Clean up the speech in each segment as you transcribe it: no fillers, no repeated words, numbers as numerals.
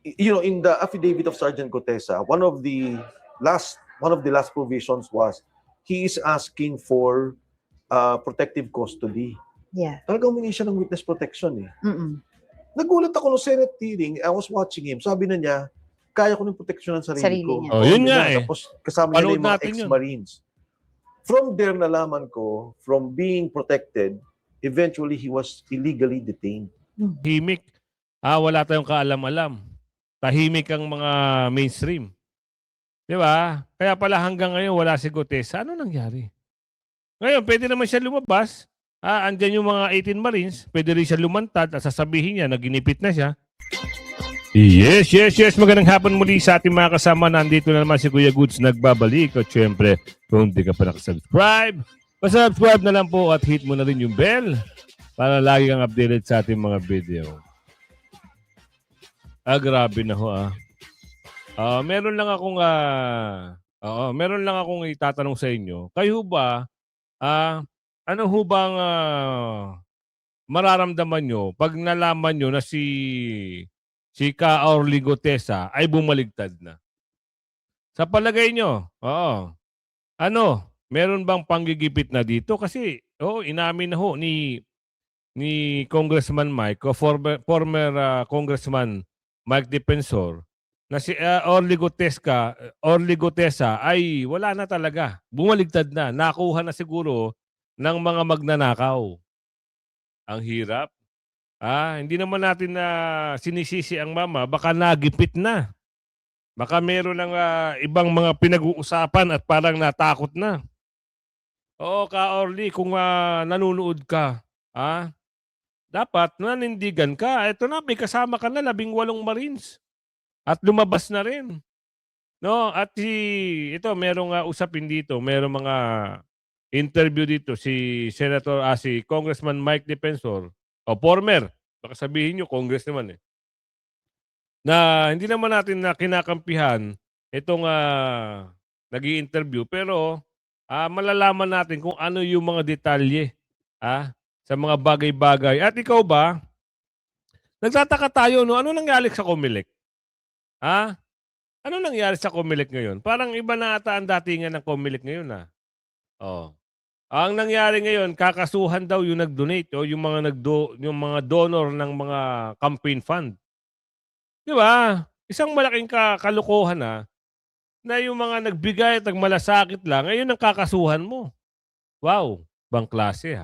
in the affidavit of Sergeant Gutesa, one of the last provisions was he is asking for protective custody. Yeah. Talagang humingi siya ng witness protection eh. Mm-mm. Nagulat ako no Senate hearing, I was watching him. Sabi na niya, kaya ko ng proteksyon ng sarili ko. Niya. Oh, yun nga eh. Tapos kasama nila yung mga Panood natin yun. ex-Marines. From there, nalaman ko, from being protected, eventually he was illegally detained. Tahimik. Wala tayong kaalam-alam. Tahimik ang mga mainstream. Di ba? Kaya pala hanggang ngayon wala si Gutesa. Ano nangyari? Ngayon, pwede naman siya lumabas. Andyan yung mga 18 Marines. Pwede rin siya lumantad at sasabihin niya na ginipit na siya. Yes. Magandang hapon muli sa ating mga kasama. Nandito na naman si Kuya Goods nagbabalik. At syempre, kung di ka pa nakasubscribe, pasubscribe na lang po at hit mo na rin yung bell para lagi kang updated sa ating mga video. Grabe na ho meron lang akong itatanong sa inyo. Kayo ba, ano ho bang mararamdaman nyo pag nalaman nyo na si Ka Orly Gutesa ay bumaligtad na? Sa palagay nyo, meron bang panggigipit na dito? Kasi, inamin na ho ni Congressman Mike, o former Congressman Mike Defensor, na si Orly Gutesa ay wala na talaga. Bumaligtad na. Nakuha na siguro ng mga magnanakaw. Ang hirap. Hindi naman natin na sinisisi ang mama. Baka nagipit na. Baka meron ng ibang mga pinag-uusapan at parang natakot na. Oo, Ka Orly, kung nanonood ka, dapat nanindigan ka. Ito na, may kasama ka na 18 Marines. At lumabas na rin. No? At ito, merong usapin dito. Merong mga interview dito. Si Congressman Mike Defensor. O former. Baka sabihin nyo, Congress naman eh. Na hindi naman natin na kinakampihan itong nag-i-interview. Pero malalaman natin kung ano yung mga detalye sa mga bagay-bagay. At ikaw ba, nagtataka tayo, no? Ano nangyari sa Comelec? Ano nangyari sa Comelec ngayon? Parang iba na ata ang datingan ng Comelec ngayon, Ang nangyari ngayon, kakasuhan daw yung nag-donate o yung mga donor ng mga campaign fund. Di ba? Isang malaking kalokohan na yung mga nagbigay at nagmalasakit lang, ngayon ang kakasuhan mo. Wow, bang klase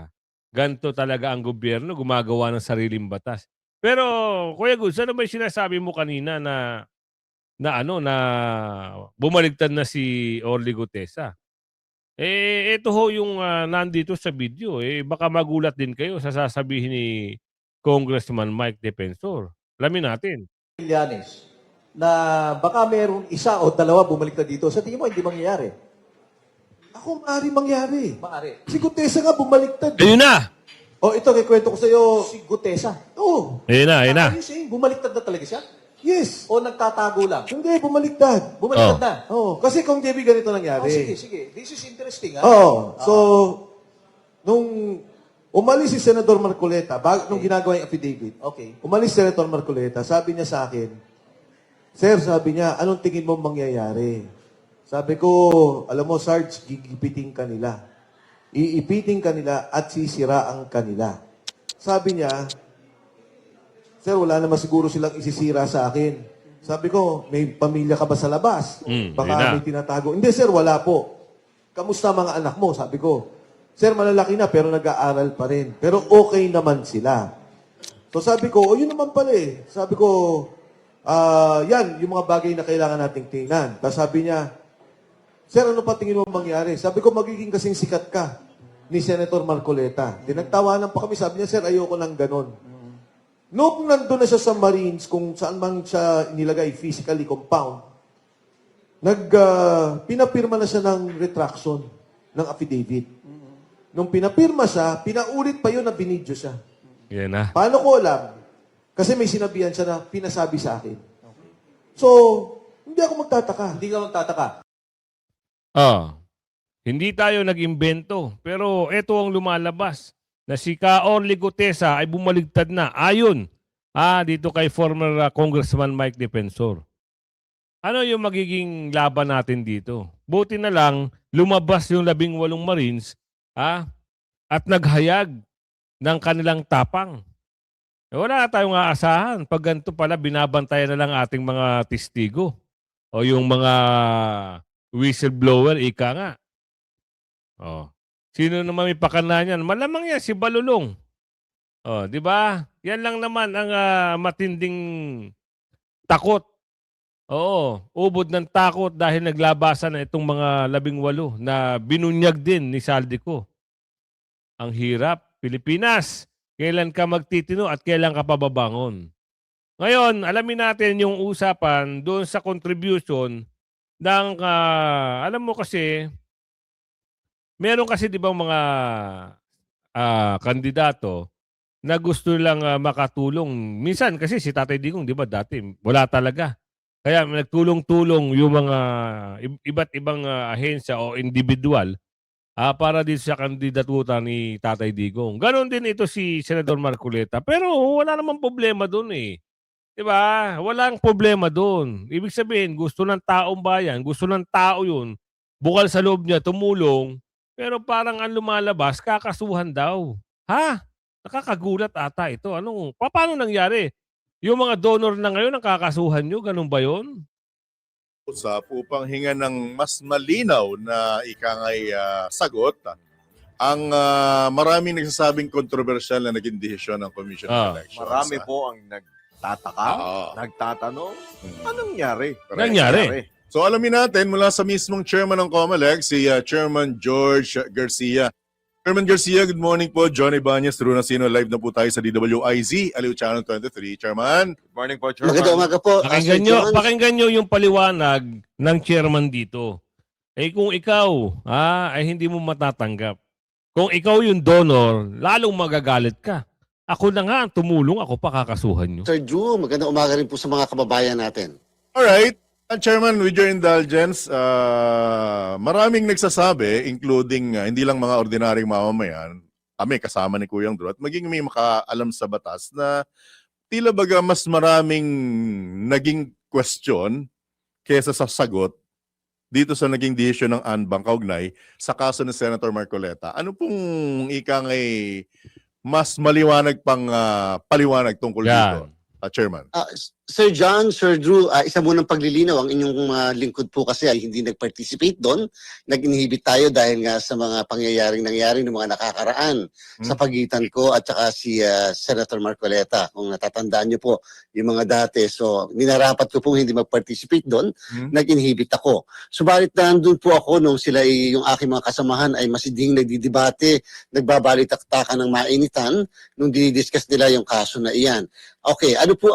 Ganto talaga ang gobyerno, gumagawa ng sariling batas. Pero, Kuya Goods, ano ba yung sinasabi mo kanina na bumaligtad na si Orly Gutesa? Ito ho yung nandito sa video. Baka magulat din kayo sa sasabihin ni Congressman Mike Defensor. Alamin natin. Llanes, na baka mayroong isa o dalawa bumaliktad dito. Sa tingin mo, hindi mangyayari? Ako, maaari mangyari. Maari. Si Gutesa nga bumaliktad. Ayun na! O ito, kikwento ko sa iyo, si Gutesa. Oo. Ayun na. Bumaliktad na talaga siya? Yes. O nagtatago lang? Hindi, bumaliktad. Bumaliktad na? Oo. Kasi kung JB ganito nangyari. Sige. This is interesting, Oo. So, nung umalis si Senador Marcoleta, nung ginagawa yung affidavit, Okay. umalis si Senator Marcoleta, sabi niya sa akin, Sir, sabi niya, anong tingin mo mangyayari? Sabi ko, alam mo, Sarge, gigipiting ka nila. Iipiting ka nila at sisiraan ka nila. Sabi niya, Sir, wala naman siguro silang isisira sa akin. Sabi ko, may pamilya ka ba sa labas? Baka may tinatago. Hindi, sir, wala po. Kamusta mga anak mo? Sabi ko, Sir, malalaki na pero nag-aaral pa rin. Pero okay naman sila. So sabi ko, yun naman pala eh. Sabi ko, yan, yung mga bagay na kailangan nating tingnan. Tapos sabi niya, Sir, ano pa tingin mo mangyari? Sabi ko, magiging kasing sikat ka ni Senator Marcoleta. Dinagtawanan pa kami. Sabi niya, Sir, ayoko ng ganon. Noong nandun na siya sa Marines, kung saan man siya nilagay physically compound, pinapirma na siya ng retraction ng affidavit. Nung pinapirma siya, pinaulit pa yun na binidyo siya. Yan na. Paano ko alam? Kasi may sinabihan siya na pinasabi sa akin. So, hindi ako magtataka. Hindi ka magtataka. Hindi tayo nag-imbento. Pero ito ang lumalabas na si Ka Orly Gutesa ay bumaligtad na ayon dito kay former Congressman Mike Defensor. Ano yung magiging laban natin dito? Buti na lang, lumabas yung 18 Marines at naghayag ng kanilang tapang. Wala na tayong aasahan. Pag ganito pala, binabantayan na lang ating mga testigo o yung mga whistleblower, ika nga. Oh. Sino naman may pakana niyan? Malamang yan, si Balulong. Oh, di ba? Yan lang naman ang matinding takot. Oo, ubod ng takot dahil naglabasan na itong mga 18 na binunyag din ni Saldico. Ang hirap. Pilipinas, kailan ka magtitino at kailan ka pababangon? Ngayon, alamin natin yung usapan doon sa contribution ng, alam mo kasi, meron kasi di ba mga kandidato na gusto lang makatulong. Minsan kasi si Tatay Digong, di ba dati, wala talaga. Kaya nagtulong-tulong yung mga iba't ibang ahensya o individual para din sa kandidatura ni Tatay Digong. Ganon din ito si Senador Marcoleta. Pero wala namang problema doon eh. Di ba? Walang problema doon. Ibig sabihin, gusto ng taong bayan, gusto ng tao yun, bukal sa loob niya, tumulong, pero parang ang lumalabas, kakasuhan daw. Ha? Nakakagulat ata ito. Paano nangyari? Yung mga donor na ngayon, ang kakasuhan nyo, ganun ba yun? Usap upang hinga ng mas malinaw na ikangay sagot ang maraming nagsasabing kontrobersyal na naging desisyon ng Commission of Elections. Marami po ang nagtataka, nagtatanong, anong nangyari? Nangyari? So alamin natin mula sa mismong chairman ng COMELEC, si Chairman George Garcia. Chairman Garcia, good morning po. Johnny Banyas, Runa Sino, live na po tayo sa DWIZ, Aliw Channel 23. Chairman. Good morning po, Chairman. Magandang umaga po. Pakinggan nyo yung paliwanag ng chairman dito. Kung ikaw ay hindi mo matatanggap, kung ikaw yung donor, lalong magagalit ka. Ako na nga, tumulong, ako pa kakasuhan nyo. Sir Drew, magandang umaga rin po sa mga kababayan natin. Alright. Chairman, with your indulgence, maraming nagsasabi, including hindi lang mga ordinaryong mamamayan, kami kasama ni Kuyang Drew, at maging may makaalam sa batas na tila baga mas maraming naging question kesa sa sagot dito sa naging desisyon ng Anbang kaugnay sa kaso ni Senator Marcoleta. Ano pong ikangay mas maliwanag pang paliwanag tungkol dito, Chairman? Sir John, Sir Drew, isa munang paglilinaw, ang inyong lingkod po kasi ay hindi nag-participate doon. Nag-inhibit tayo dahil nga sa mga pangyayaring nangyari ng mga nakakaraan sa pagitan ko at saka si Senator Marcoleta. Kung natatandaan niyo po yung mga dati. So, ninarapat ko pong hindi mag-participate doon. Nag-inhibit ako. Subalit nandun po ako nung sila yung aking mga kasamahan ay masiding nagdidebate, nagbabalitaktakan ng mainitan nung dinidiscuss nila yung kaso na iyan. Okay, ano po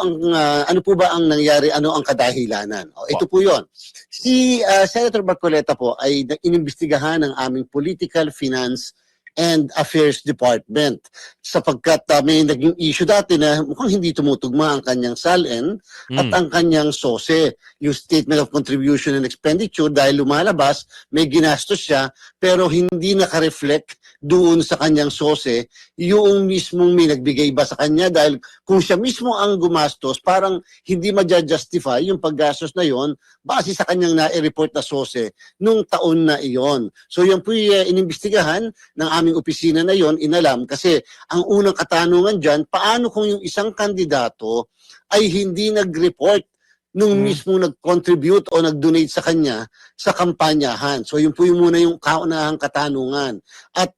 ba ang nangyari? Ano ang kadahilanan? Ito po 'yon. Si Senator Marcoleta po ay inimbestigahan ng aming Political, Finance and Affairs Department sapagkat may naging issue dati na mukhang hindi tumutugma ang kanyang SALN at ang kanyang SOSE, yung Statement of Contribution and Expenditure, dahil lumalabas, may ginastos siya pero hindi naka-reflect doon sa kanyang SOSE yung mismong may nagbigay ba sa kanya, dahil kung siya mismo ang gumastos, parang hindi ma-justify yung paggastos na yon base sa kanyang na-report na SOSE nung taon na iyon. So yan po inimbestigahan ng aming opisina na yon, inalam, kasi ang unang katanungan dyan, paano kung yung isang kandidato ay hindi nag-report nung mismo nag-contribute o nag-donate sa kanya sa kampanyahan. So yun po yung muna yung kaunahang katanungan. At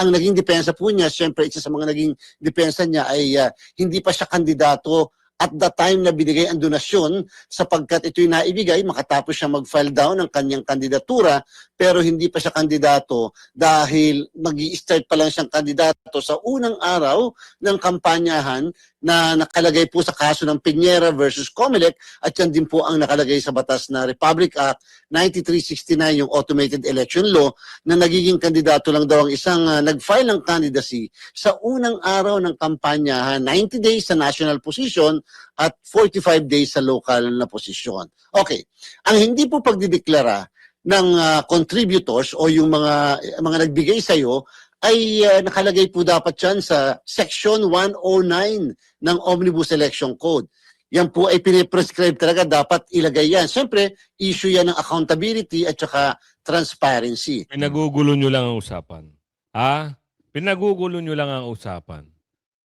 ang naging depensa po niya, siyempre isa sa mga naging depensa niya ay hindi pa siya kandidato at the time na binigay ang donasyon, sapagkat ito'y naibigay, makatapos siya mag-file down ng kanyang kandidatura, pero hindi pa siya kandidato dahil mag-i-start pa lang siyang kandidato sa unang araw ng kampanyahan na nakalagay po sa kaso ng Piñera versus Comelec, at yan din po ang nakalagay sa batas na Republic Act 9369, yung Automated Election Law, na nagiging kandidato lang daw ang isang nag-file ng candidacy sa unang araw ng kampanyahan, 90 days sa national position at 45 days sa local na posisyon. Okay, ang hindi po pagdideklara ng contributors o yung mga nagbigay sa iyo ay nakalagay po dapat yan sa Section 109 ng Omnibus Election Code. Yan po ay piniprescribe talaga, dapat ilagay yan. Siyempre, issue yan ng accountability at saka transparency. Pinagugulo nyo lang ang usapan. Ha? Pinagugulo nyo lang ang usapan.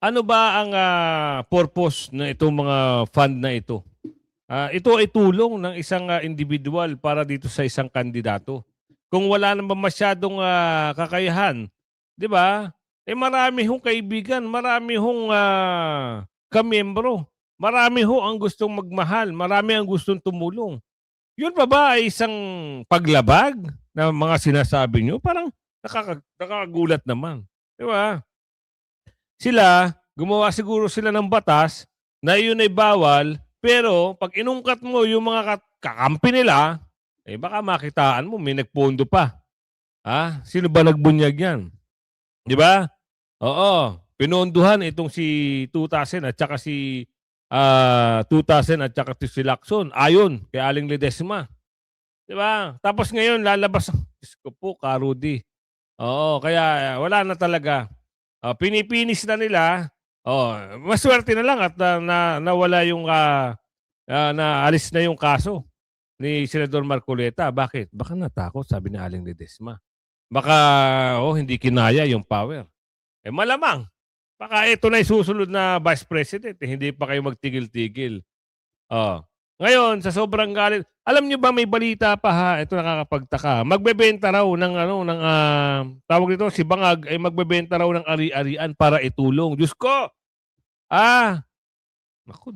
Ano ba ang purpose na itong mga fund na ito? Ito ay tulong ng isang individual para dito sa isang kandidato. Kung wala naman masyadong kakayahan, di ba? Marami hong kaibigan, marami hong kamiyembro, marami ho ang gustong magmahal, marami ang gustong tumulong. Yun pa ba ay isang paglabag na mga sinasabi nyo? Parang nakakagulat naman. Di ba? Sila, gumawa siguro sila ng batas na yun ay bawal, pero pag inungkat mo yung mga kakampi nila, baka makitaan mo, may nagpondo pa. Sino ba nagbunyag yan? Di ba? Oo. Pinonduhan itong si 2000 at saka si 2000 at saka si Lacson. Ayon kay Aling Ledesma. Di ba? Tapos ngayon lalabas. Diyos ko po, Karudi. Oo, kaya wala na talaga. Pinipinis na nila. Maswerte na lang at nawala yung naalis na yung kaso ni Senador Marcoleta. Bakit? Baka natakot, sabi ni Aling Ledesma. Baka hindi kinaya yung power. Malamang. Baka ito na yung susunod na Vice President. Hindi pa kayo magtigil-tigil. Ngayon, sa sobrang galit, alam niyo ba may balita pa ha? Ito nakakapagtaka. Magbebenta raw ng tawag dito, si Bangag ay magbebenta raw ng ari-arian para itulong. Diyos ko! Naku.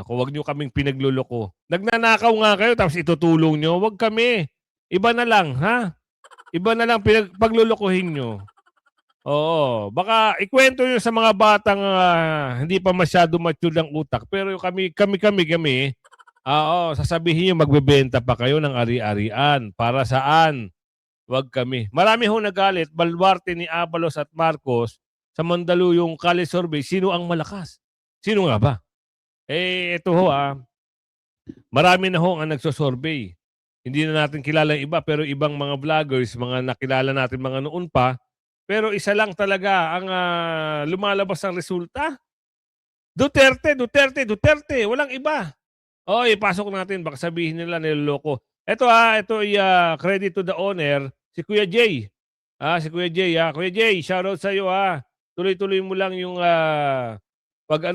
Huwag niyo kaming pinagluloko. Nagnanakaw nga kayo tapos itutulong niyo. Huwag kami. Iba na lang, ha? Iba na lang paglulukuhin niyo. Oo. Baka ikwento niyo sa mga batang hindi pa masyado mature ang utak. Pero kami, sasabihin niyo magbebenta pa kayo ng ari-arian. Para saan? Huwag kami. Marami hong nagalit. Baluarte ni Abalos at Marcos sa Mandaluyong Kali Survey. Sino ang malakas? Sino nga ba? Ito ho marami na ho ang nagsosurvey. Hindi na natin kilala yung iba, pero ibang mga vloggers, mga nakilala natin mga noon pa. Pero isa lang talaga ang lumalabas ang resulta. Duterte. Walang iba. Ipasok natin. Baka sabihin nila niloloko. Ito ay credit to the owner, si Kuya Jay. Si Kuya Jay. Kuya Jay, shoutout sa iyo Tuloy-tuloy mo lang yung pag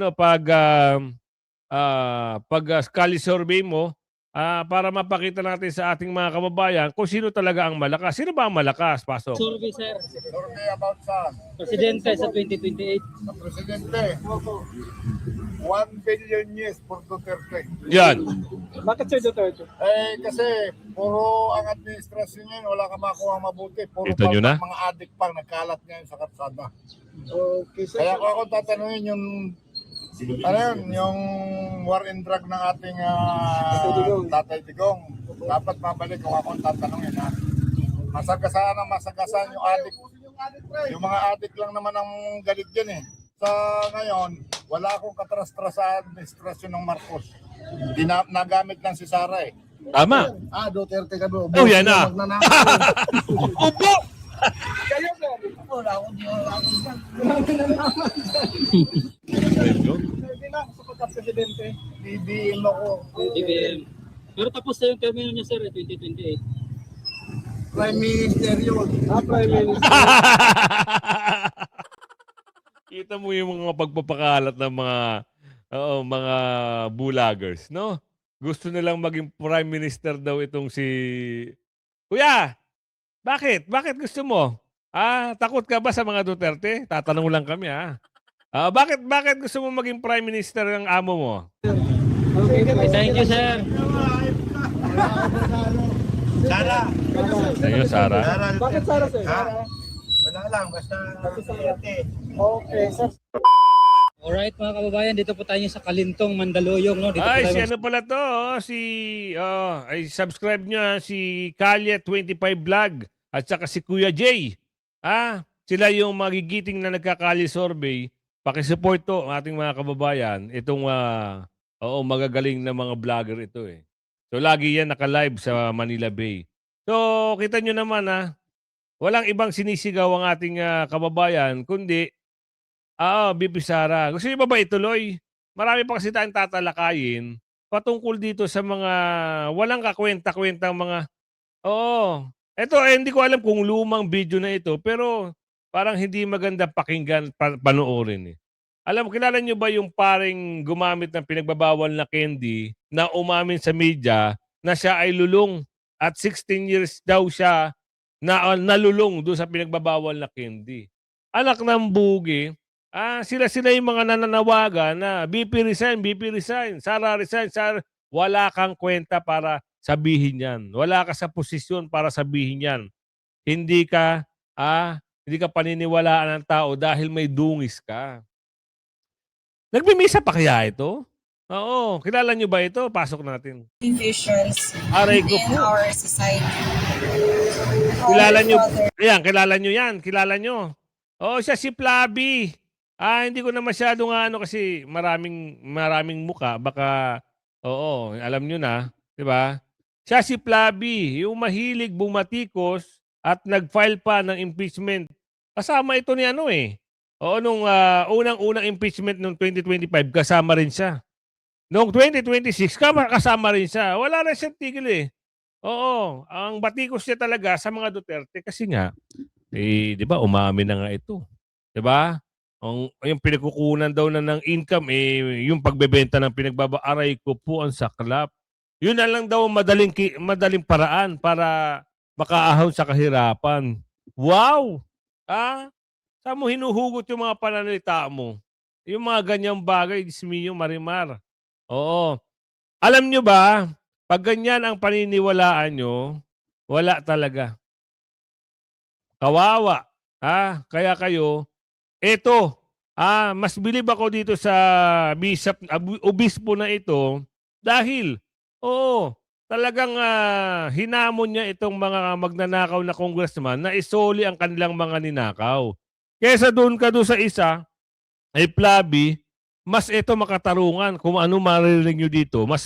Kali survey mo para mapakita natin sa ating mga kababayan kung sino talaga ang malakas. Sino ba ang malakas? Pasok. Survey, sir. Survey about sa Presidente sa 2028. presidente. 1 billion yes for Duterte. Yan. Bakit, sir, Duterte? Kasi puro ang administrasyon niya, wala ka makuha mabuti. Puro Kita nyo na? mga adik pang nagkalat ngayon sa kalsada. Okay, sir. Kaya kung ako tatanungin yung yung war and drug ng ating Tatay Digong, dapat mabalik kung ako tatanungin masagasaan yung adik. Yung mga adik lang naman ang galit dyan Sa ngayon, wala akong katras-tras sa administrasyon ng Marcos. Nagamit lang si Sara Tama. Duterte ka doon. Yan na. Upo! Kayo, sir. Hindi na ako sa pagka-presidente. BBM ako. BBM. Pero tapos na yung termino niya, sir, 2028. Prime Minister yun. Prime Minister. Kita mo yung mga pagpapakalat ng mga bulagers, no? Gusto nilang maging prime minister daw itong si Kuya. Bakit? Bakit gusto mo? Takot ka ba sa mga Duterte? Tatanong lang kami bakit gusto mo maging prime minister ng amo mo? Okay, thank you, sir. Sara. Ayun, Sara. Bakit, Sara, sir? Wala lang, basta Duterte. Okay, sir. Alright, mga kababayan, dito po tayo sa Kalintong, Mandaluyong, no? Dito Ay, po si tayo ano pala to? Subscribe nyo si Kalye 25 Vlog at saka si Kuya Jay. Sila yung magigiting na nagkakali survey. Pakisupport to ating mga kababayan. Itong magagaling na mga vlogger ito So lagi yan naka-live sa Manila Bay. So kita nyo naman walang ibang sinisigaw ang ating kababayan, kundi, BP Sara. Gusto niyo ba ituloy? Marami pa kasi tayong tatalakayin patungkol dito sa mga walang kakwenta-kwentang mga oo. Eto, hindi ko alam kung lumang video na ito, pero parang hindi maganda pakinggan, panoorin, eh. Alam mo, kilala niyo ba yung paring gumamit ng pinagbabawal na candy na umamin sa media na siya ay lulong at 16 years daw siya na nalulong doon sa pinagbabawal na candy. Anak ng bugi, sila yung mga nananawagan na BP resign, Sara resign, Sara. Wala kang kwenta para sabihin yan. Wala ka sa posisyon para sabihin yan. Hindi ka, hindi ka paniniwalaan ng tao dahil may dungis ka. Nagmimisa pa kaya ito? Oo. Kilala nyo ba ito? Pasok natin. Divisions Aray ko in po. our society. Kilala Our nyo. father- Ayan, kilala nyo yan. Kilala nyo. Oo, siya si Flaby. Hindi ko na masyado kasi maraming muka. Baka, oo, alam nyo na. Diba? Siya si Flaby, yung mahilig bumatikos at nag-file pa ng impeachment. Kasama ito ni Oo, nung unang-unang impeachment noong 2025, kasama rin siya. Noong 2026, kasama rin siya. Wala rin siyang tigil eh. Oo, ang batikos niya talaga sa mga Duterte kasi nga, di ba, umamin na nga ito. Di ba? Yung pinagkukunan daw na ng income, yung pagbebenta ng aray ko po ang saklap. Yun na lang daw madaling paraan para makaahon sa kahirapan. Wow! Saan mo hinuhugot yung mga pananalita mo? Yung mga ganyang bagay, Dismiyo, Marimar. Oo. Alam nyo ba, pag ganyan ang paniniwalaan nyo, wala talaga. Kawawa. Kaya kayo, eto, mas bilib ako dito sa obispo na ito dahil, talagang hinamon niya itong mga magnanakaw na congressman na isoli ang kanilang mga ninakaw. Kesa doon sa isa, ay Flaby, mas ito makatarungan kung ano maririnig nyo dito, mas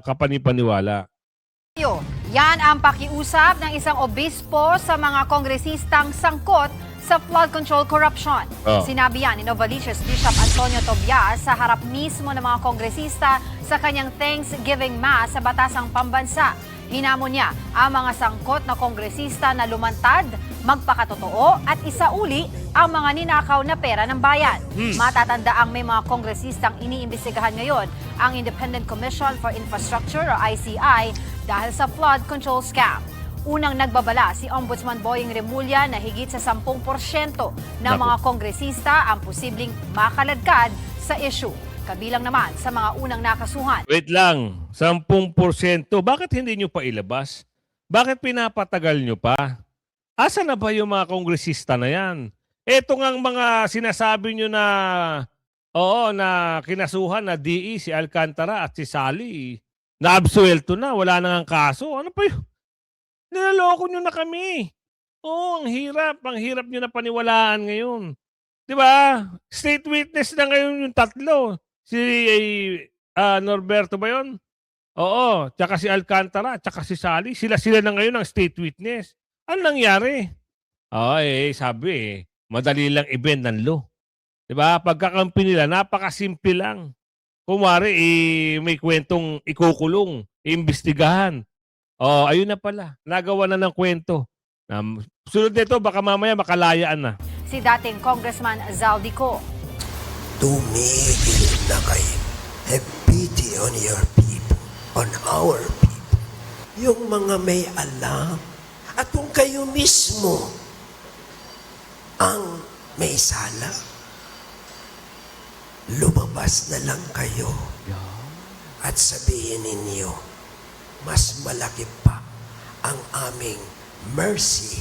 kapanipaniwala. Yan ang pakiusap ng isang obispo sa mga kongresistang sangkot sa flood control corruption. Sinabi yan ni Novaliches Bishop Antonio Tobias sa harap mismo ng mga kongresista sa kanyang Thanksgiving Mass sa Batasang Pambansa. Hinamon niya ang mga sangkot na kongresista na lumantad, magpakatotoo at isauli ang mga ninakaw na pera ng bayan. Matatanda ang may mga kongresistang iniimbestigahan ngayon ang Independent Commission for Infrastructure o ICI dahil sa flood control scam. Unang nagbabala si Ombudsman Boying Remulla na higit sa 10% ng mga kongresista ang posibleng makaladkad sa issue. Kabilang naman sa mga unang nakasuhan. Wait lang, 10%. Bakit hindi nyo pa ilabas? Bakit pinapatagal nyo pa? Asa na ba yung mga kongresista na yan? Ito ngang mga sinasabi nyo na, na kinasuhan na DE, si Alcantara at si Sally, na-absuelto na, wala na ngang kaso. Ano pa yun? Nilaloko nyo na kami. Ang hirap nyo na paniwalaan ngayon. Diba? State witness na ngayon yung tatlo. Si Norberto ba yun? Oo, tsaka si Alcantara, tsaka si Sally. Sila na ngayon ang state witness. Ano nangyari? Sabi madali lang i-bend ng law. Diba? Pagkakampi nila, napakasimple lang. Kumari, may kwentong ikukulong, iimbestigahan. Ayun na pala. Nagawa na ng kwento. Sunod nito, baka mamaya makalayaan na. Si dating Congressman Zaldico. Tumigil na kayo. Have pity on your people, on our people. Yung mga may alam. At kung kayo mismo ang may sala, lumabas na lang kayo at sabihin ninyo, mas malaki pa ang aming mercy,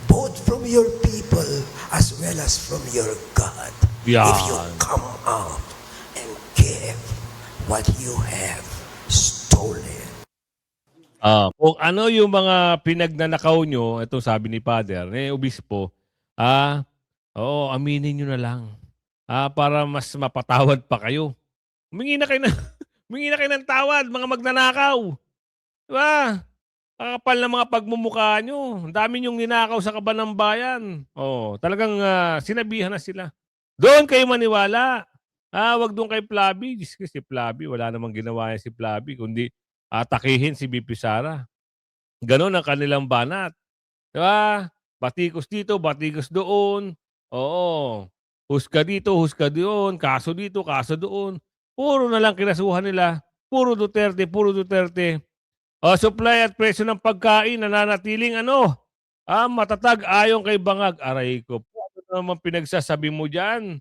both from your people as well as from your God. If you come out and give what you have stolen. Kung ano yung mga pinagnanakaw nyo, ito sabi ni Father, obispo, aminin nyo na lang. Para mas mapatawad pa kayo. Humingi na kayo ng tawad, mga magnanakaw. Diba? Kakapal ng mga pagmumukha nyo. Ang dami nyong ninakaw sa kaban ng bayan. Talagang sinabihan na sila. Doon kayo maniwala. Wag doon kay Flavi. Diyos ko, si Flavi, wala namang ginawa yan si Flavi, kundi atakihin si BP Sara. Ganon ang kanilang banat. Diba? Batikos dito, batikos doon. Oo. Husga dito, husga doon. Kaso dito, kaso doon. Puro na lang kinasuhan nila. Puro Duterte, puro Duterte. Supply at presyo ng pagkain nananatiling matatag ayon kay Bangag. Aray ko po, ano naman pinagsasabi mo dyan?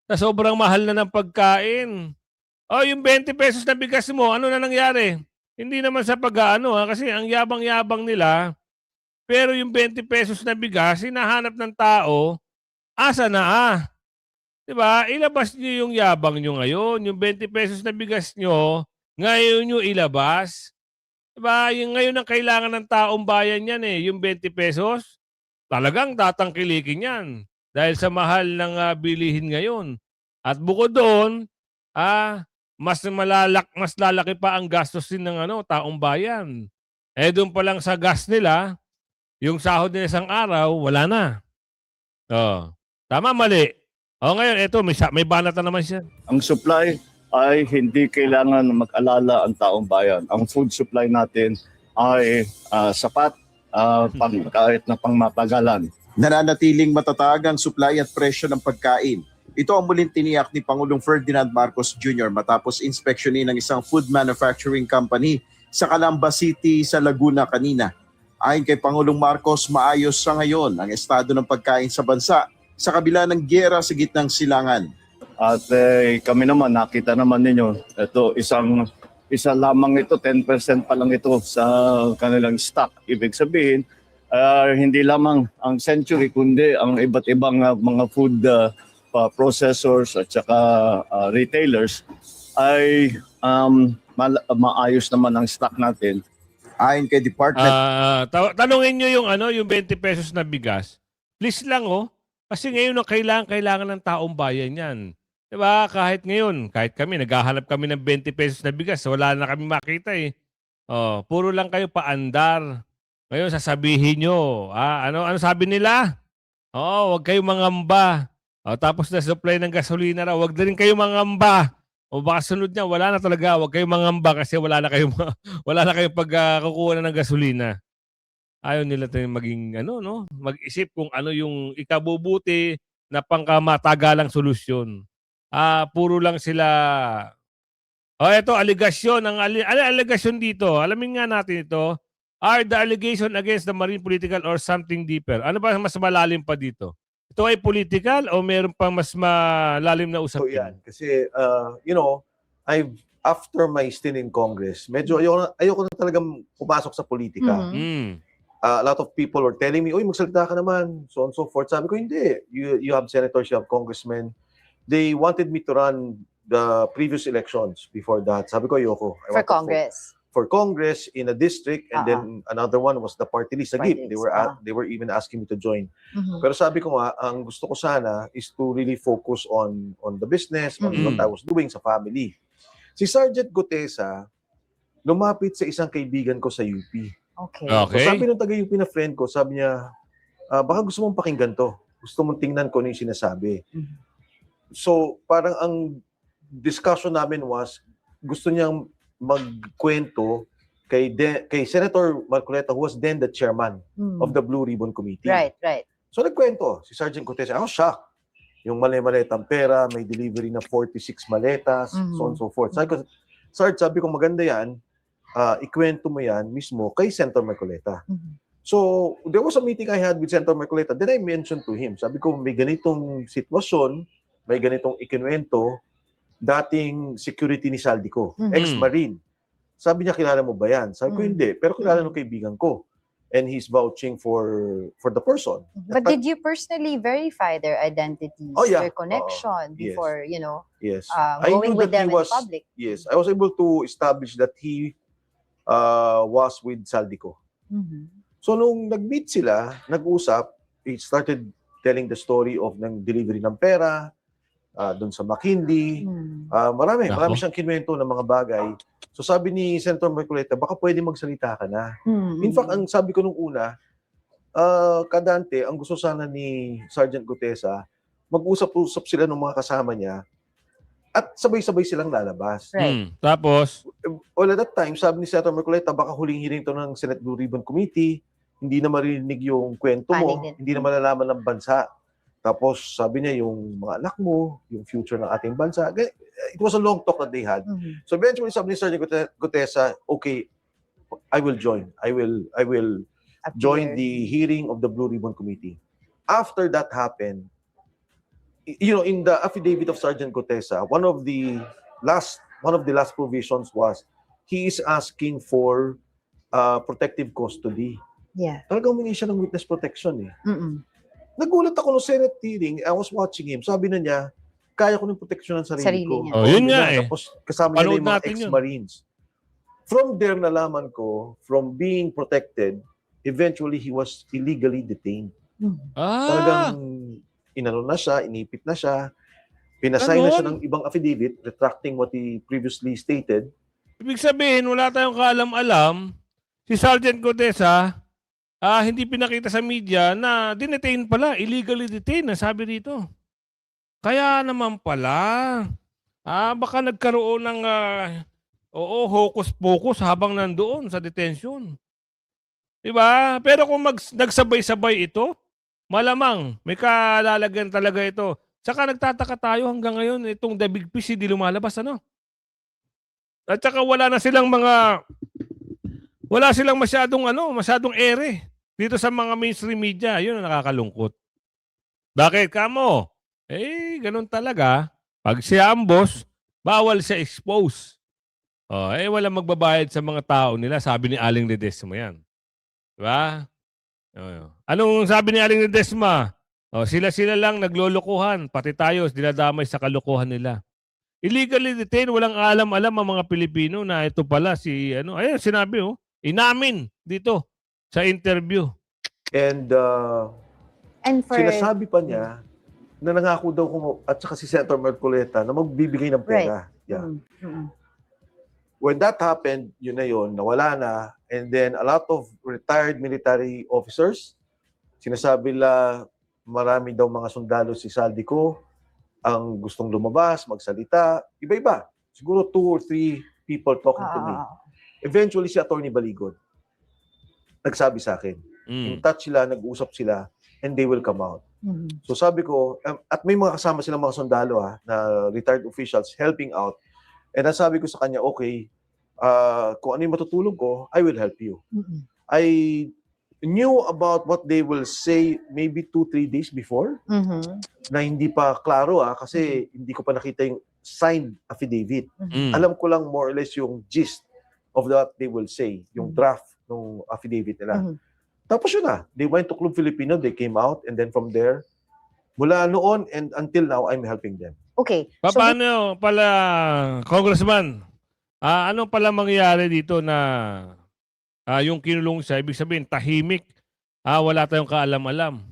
Na sobrang mahal na ng pagkain. Yung 20 pesos na bigas mo, ano na nangyari? Hindi naman sa kasi ang yabang-yabang nila. Pero yung 20 pesos na bigas, hinahanap ng tao, asa na Diba? Ilabas nyo yung yabang nyo ngayon. Yung 20 pesos na bigas nyo, ngayon nyo ilabas. Diba? Yung ngayon ang kailangan ng taong bayan yan yung 20 pesos. Talagang tatangkilikin yan. Dahil sa mahal ng bilihin ngayon. At bukod doon, mas lalaki pa ang gastos din ng taong bayan. Doon pa lang sa gas nila, yung sahod nila isang araw, wala na. Tama, mali. Ngayon, eto, may banat na naman siya. Ang supply ay hindi kailangan mag-alala ang taong bayan. Ang food supply natin ay sapat kahit na pangmatagalan. Nananatiling matatag ang supply at presyo ng pagkain. Ito ang muling tiniyak ni Pangulong Ferdinand Marcos Jr. matapos inspeksyonin ng isang food manufacturing company sa Calamba City sa Laguna kanina. Ayon kay Pangulong Marcos, maayos sa ngayon ang estado ng pagkain sa bansa sa kabila ng giyera sa gitnang silangan. At kami naman, nakita naman ninyo, isa lamang ito, 10% pa lang ito sa kanilang stock. Ibig sabihin, hindi lamang ang Century, kundi ang iba't ibang mga food processors at saka retailers ay maayos naman ang stock natin. Ayon kay Department Tanungin nyo yung 20 pesos na bigas. Please lang kasi ngayon ang kailangan ng taong bayan yan. Diba? Kahit ngayon, kahit kami, naghahanap kami ng 20 pesos na bigas, wala na kami makita puro lang kayo paandar. Ngayon sasabihin nyo, ano sabi nila? Huwag kayong mangamba. Tapos na supply ng gasolina raw, huwag na rin kayong mangamba. Baka sunod niya, wala na talaga, huwag kayong mangamba kasi wala na kayong pagkukuha ng gasolina. Ayaw nila tayo maging mag-isip kung ano yung ikabubuti na pangkamatagalang solusyon. Puro lang sila. Ito aligasyon, ang aligasyon dito. Alamin nga natin ito. Are the allegation against the marine political or something deeper? Ano ba mas malalim pa dito? Ito ay political o meron pang mas malalim na So usapin? yan, kasi after my stint in Congress, medyo ayoko na talagang pumasok sa politika. A lot of people were telling me, "Uy, magsalita ka naman," so on so forth. Sabi ko, hindi. You have senators, you have congressmen. They wanted me to run the previous elections before that. Sabi ko, ayoko. For Congress. For Congress in a district, and then another one was the party list. Party Again, list, they were even asking me to join. Pero sabi ko nga, ang gusto ko sana is to really focus on the business, on what I was doing sa family. Si Sergeant Gutesa, lumapit sa isang kaibigan ko sa UP. Okay. So sabi ng taga-UP na friend ko, sabi niya, baka gusto mong pakinggan to. Gusto mong tingnan ko ano yung sinasabi. So parang ang discussion namin was, gusto niyang magkwento kay Senator Marcoleta, who was then the chairman of the Blue Ribbon Committee. Right. So nagkwento si Sergeant Gutesa. Ako shocked. Yung mali-maletang pera, may delivery na 46 maletas, so on so forth. Sabi ko maganda yan, ikwento mo yan mismo kay Senator Marcoleta. So, there was a meeting I had with Senator Marcoleta. Then I mentioned to him, sabi ko, may ganitong sitwasyon, may ganitong ikinuwento, dating security ni Saldico, ex-Marine. Sabi niya, kilala mo ba yan? Sabi ko, hindi. Pero kilala ng kaibigan ko. And he's vouching for the person. But did you personally verify their identities, yeah. their connection Yes. before, Yes. going with that them he in public? Yes. I was able to establish that he was with Saldico. So nung nag-meet sila, nag-usap, he started telling the story of ng delivery ng pera, doon sa McKinley. Marami siyang kinuwento ng mga bagay. So sabi ni Senator Marcoleta, baka pwede magsalita ka na. Mhm. In fact, ang sabi ko nung una, Kadante, ang gusto sana ni Sergeant Gutesa, mag-usap-usap sila ng mga kasama niya at sabay-sabay silang lalabas. Right. Tapos, Well, at that time, sabi ni Senator Marcoleta, baka huling hearing to ng Senate Blue Ribbon Committee, hindi na marinig yung kwento mo, Panig din. hindi na malalaman ng bansa. Tapos sabi niya yung mga anak mo, yung future ng ating bansa. It was a long talk that they had. Mhm. So eventually sabi ni Sergeant Gutesa, okay, I will join. I will join Appear. the hearing of the Blue Ribbon Committee. After that happened, in the affidavit of Sergeant Gutesa, one of the last provisions was he is asking for protective custody. Yeah. Talagang humingi siya ng witness protection eh. Mm-mm. Nagulat ako no Senate hearing, I was watching him. Sabi na niya, kaya ko ng proteksyon ng sarili Sarili ko. niya. Oh, yun nga na. eh. Tapos kasama nila Panood yung mga natin yun. ex-Marines. From there nalaman ko, from being protected, eventually he was illegally detained. Talagang inano na siya, inipit na siya, pinasay na siya Ganon? ng ibang affidavit retracting what he previously stated. ibig sabihin, wala tayong kaalam-alam. Si Sergeant Gutesa, hindi pinakita sa media na dinetain pala, illegally detained, sabi dito. Kaya naman pala, baka nagkaroon ng, hocus-pocus habang nandoon sa detention. Diba? Pero kung nagsabay-sabay ito, malamang may kalalagyan talaga ito. Saka nagtataka tayo hanggang ngayon, itong The Big Fish hindi lumalabas, ano? At saka wala silang masyadong ere dito sa mga mainstream media. Yun ang nakakalungkot. Bakit kamo? Ganun talaga. Pag siya ang boss, bawal siya expose. Wala magbabayad sa mga tao nila, sabi ni Aling Ledesma yan. Diba? Anong sabi ni Aling Ledesma? Sila lang naglolokohan, pati tayo dinadamay sa kalokohan nila. Illegally detained, walang alam-alam ang mga Pilipino na ito pala ayun sinabi inamin dito sa interview. And And for... sinasabi pa niya na nangako daw at saka si Senator Marcoleta na magbibigay ng pera. Yeah. Mm-mm. When that happened, yun na yun, nawala na. And then a lot of retired military officers, sinasabi nila marami daw mga sundalo si Saldico ang gustong lumabas, magsalita. Iba-iba. Siguro 2 or 3 people talking to me. Eventually si Atty. Baligon nagsabi sa akin. In touch sila, nag-usap sila, and they will come out. Mhm. So sabi ko, at may mga kasama silang mga sundalo na retired officials helping out. And sabi ko sa kanya, okay, kung ano yung matutulong ko, I will help you. Mm-mm. I knew about what they will say maybe 2-3 days before Mhm. na hindi pa klaro kasi hindi ko pa nakita yung signed affidavit. Mm. Alam ko lang more or less yung gist of what they will say, yung draft ng affidavit nila. Mhm. Tapos yun na, they went to Club Filipino, they came out, and then from there, mula noon and until now, I'm helping them. Okay. So, Paano pala, Congressman, ano pala mangyayari dito na yung kinulong siya, ibig sabihin, tahimik, wala tayong kaalam-alam.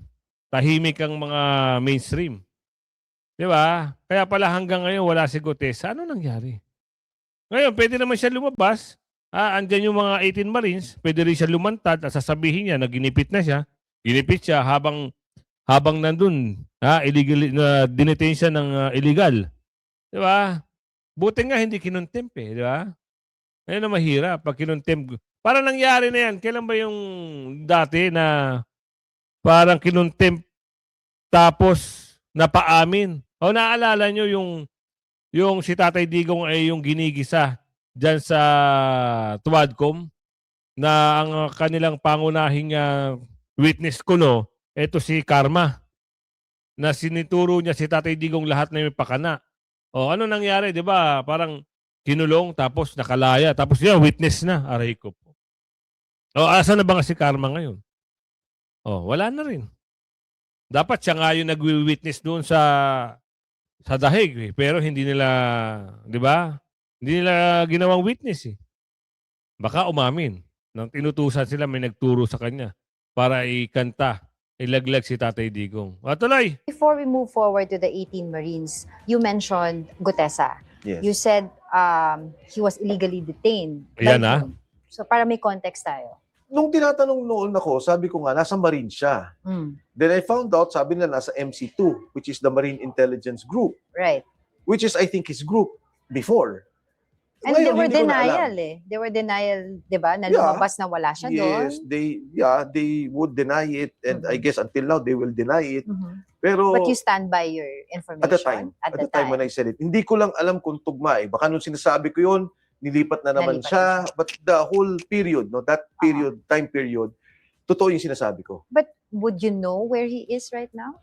Tahimik ang mga mainstream. Di ba? Kaya pala hanggang ngayon wala si Gutesa. Ano nangyari? Ngayon, pwede naman siya lumabas. Andyan yung mga 18 Marines, pwede rin siya lumantad at sasabihin niya na ginipit na siya. Ginipit siya habang nandun, illegal na dinetain siya ng illegal. Di ba? Buti nga hindi kinontempt di ba? Ngayon na mahirap pag kinontempt. Parang nangyari na yan. Kailan ba yung dati na parang kinontempt tapos napaamin? O naalala nyo yung si Tatay Digong ay yung ginigisa dyan sa Tuadcom na ang kanilang pangunahing witness kuno, eto si Karma, na sinituro niya si Tatay Digong lahat na may pakana. O ano nangyari, di ba? Parang kinulong, tapos nakalaya, tapos witness na, aray ko po. O asa na ba nga si Karma ngayon? O wala na rin. Dapat siya nga yung nag-witness doon sa Dahig, pero hindi nila, di ba? Hindi nila ginawang witness Baka umamin. Nang tinutusan sila, may nagturo sa kanya para ikanta, ilaglag si Tatay Digong. Tuloy! before we move forward to the 18 Marines, you mentioned Gutesa. Yes. You said he was illegally detained. Ayan, By whom? So para may context tayo. Nung tinatanong noon ako, sabi ko nga, nasa Marine siya. Then I found out, sabi nila, nasa MC2, which is the Marine Intelligence Group, Right. which is, I think, his group before. And Ngayon, they were hindi ko na alam. denial eh. They were denial, di ba? Na Yeah. lumabas na wala siya doon. Yes, they would deny it, and I guess until now, they will deny it. Mhm. Pero But you stand by your information? at the time when I said it, hindi ko lang alam kung tugma eh. Baka nung sinasabi ko yun, nilipat na naman Nalipat siya. na siya. But the whole period, no, that period, time period, totoo yung sinasabi ko. But would you know where he is right now?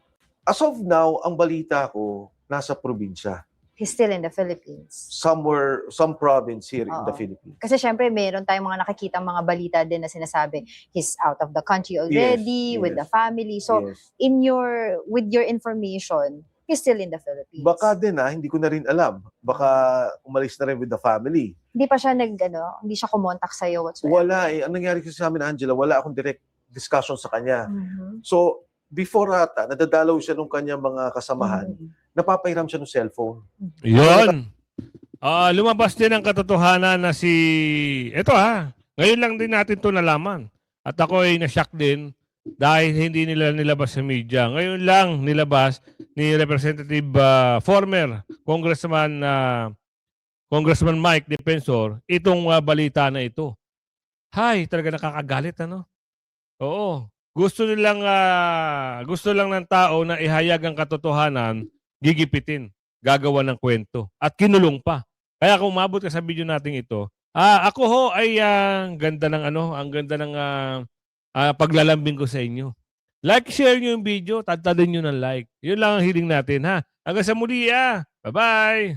As of now, ang balita ko, nasa probinsya. He's still in the Philippines. Somewhere, some province here in the Oo. Philippines. Kasi syempre, meron tayong mga nakikita mga balita din na sinasabi, he's out of the country already, Yes, with yes. the family. So, Yes. with your information, he's still in the Philippines. Baka din hindi ko na rin alam. Baka umalis na rin with the family. Hindi pa siya hindi siya kumontak sa'yo whatsoever. Wala eh. Ang nangyari kasi sa amin, Angela, wala akong direct discussion sa kanya. Mhm. So, before ata, nadadalaw siya nung kanyang mga kasamahan, Mhm. napapahiram siya ng cellphone. Yun. Lumabas din ang katotohanan na Ito ngayon lang din natin to nalaman. At ako ay na-shock din dahil hindi nila nilabas sa media. Ngayon lang nilabas ni Representative former Congressman Mike Defensor itong balita na ito. Talaga nakakagalit Oo. Gusto lang ng tao na ihayag ang katotohanan, gigipitin, gagawa ng kwento at kinulong pa. Kaya kung umabot ka sa video natin ito, ako ho ay ang ganda ng paglalambing ko sa inyo. Like, share nyo yung video, tadtadin nyo ng like. Yun lang ang hiling natin Hanggang sa muli Bye-bye!